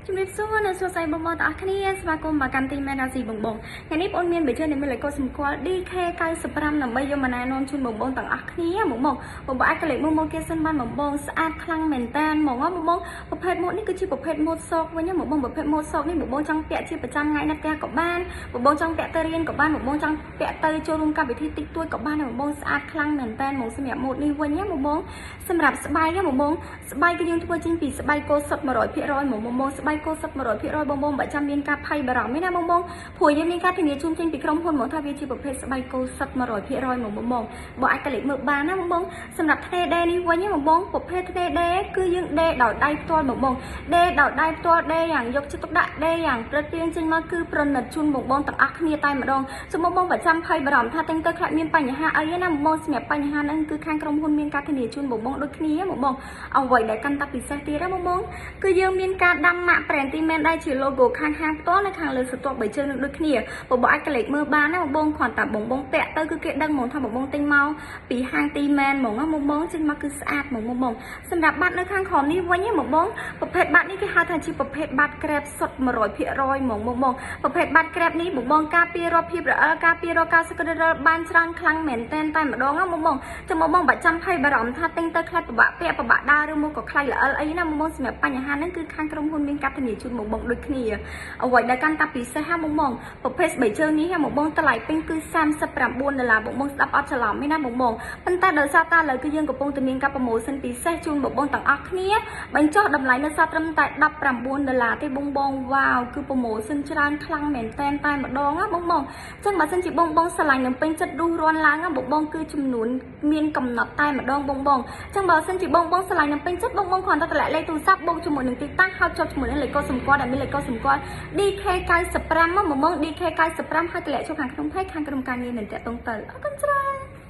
ជំរាបសួរនៅសួស្តីបងប្អូនទាំងអស់គ្នាស្វាគមន៍មកកាន់ទីមែនអាស៊ីបងបងថ្ងៃនេះបងមានបេជើនៃមេលេខកូសម្គាល់ DK95 ដើម្បីយកមកណែនាំជូនបងបងទាំងអស់គ្នាបងអាចកលេចមកគេសិនបានបងបងស្អាតខ្លាំងមែនតើបងបងប្រភេទម៉ូតនេះគឺជាប្រភេទម៉ូតសោកវិញបងប្រភេទម៉ូតសោកនេះបងបងចង់ពាក់ជាប្រចាំថ្ងៃនៅផ្ទះក៏បានបងបងចង់ពាក់ទៅរៀនក៏បានបងបងចង់ពាក់ទៅចូលរួមកម្មវិធីតិចតួចក៏បានបងបងស្អាតខ្លាំងមែនតើមកសម្រាប់ម៉ូតនេះវិញបងបងសម្រាប់ស្បែកបងបងស្បែកគឺយើងធ្វើចេញពីស្បែកគោសុទ្ធ 100% បងស្បែកគោសុទ្ធ 100% បងបងបើចាំមានការភ័យបារម្ភទេណាបងព្រោះយើងមានការធានាជូនចេញពីក្រុមហ៊ុនមកថាវាជាប្រភេទស្បែកគោសុទ្ធ 100% បងអាចកលេចមើលបានណាបងសម្រាប់ធ្នេដេនេះវិញបងប្រភេទធ្នេដេគឺយើងដេដោយដៃផ្ទាល់បងដេដោយដៃផ្ទាល់ដេយ៉ាងយកចិត្តទុកដាក់ដេយ៉ាងព្រឹកព្រៀងចេញមកគឺប្រណិតជូនបងទាំងអស់គ្នាតែម្ដងសូមបងបើចាំភ័យបារម្ភថាតែងទៅខ្លាចមានបញ្ហាអីណាបងសម្រាប់បញ្ហាហ្នឹងគឺខាងក្រុមហ៊ុនមានការធានាជូនបងដូចគ្នាបងអ្វីដែលកាន់តែពិសេសទៀតណាបងគឺយើងមានការដាំម៉ាក់ brand ទីមែនដែរជា logo ខាងហាងផ្ទាល់នៅខាងលើស្ទាប់បីជើងនឹងដូចគ្នាបងអាចកលេចមើលបានណាបងគ្រាន់តែបងពាក់ទៅគឺគេដឹងហ្មងថាបងទិញមកពីហាងទីមែនហ្មងបងចេញមកគឺស្អាតហ្មងបងសម្រាប់បាត់នៅខាងក្រោមនេះវិញបងប្រភេទបាត់នេះគេហៅថាជាប្រភេទបាត់ក្រែបសុទ្ធ 100% ហ្មងបងប្រភេទបាត់ក្រែបនេះបងការពាររកភាពរអិលការពាររកការសក្តិរលបានច្រើនខ្លាំងមែនតែម្ដងណាបងចាំបងបាច់ចាំភ័យបារម្ភថាទិញទៅខ្លាចពិបាកពាក់ពិបាកដើរឬមកក៏ខ្លាចល្អិលអីណាបងសម្រាប់បញ្ហាហ្នឹងគឺខាងក្រុមហ៊ុនមានការធានាជូនបងដូចគ្នាអ្វីដែលកាន់តែពិសេសបងប្រភេទស្បែកជើងនេះបងតម្លៃពេញគឺ$39បងស្ដាប់អត់ច្រឡំទេណាបងប៉ុន្តែដោយសារតែឥឡូវគឺយើងកំពុងតែមានការប្រម៉ូសិនពិសេសជូនបងទាំងអស់គ្នាបញ្ចុះតម្លៃនៅសល់ត្រឹមតែ$19ទេបងវ៉ាវគឺប្រម៉ូសិនច្រើនខ្លាំងមែនតែម្ដងណាបងអញ្ចឹងបើសិនជាបងស្រឡាញ់នឹងពេញចិត្តរស់រាន់ឡើងបងគឺចំនួនមានកំណត់តែម្ដងបងអញ្ចឹងបើសិនជាបងស្រឡាញ់នឹងពេញចិត្តបងគ្រាន់តែតម្លាក់លេខទូរស័ព្ទបងជាមួយនឹងទីតាំងហៅចុះជាមួយនឹងលេខកូសម្គាល់ដែលមានលេខកូសម្គាល់ DK95 DK95 ហើយតម្លាក់ចូលខាងក្នុងផេកខាងក្រុមការងារនឹងតាក់ទងទៅអរគុណច្រើន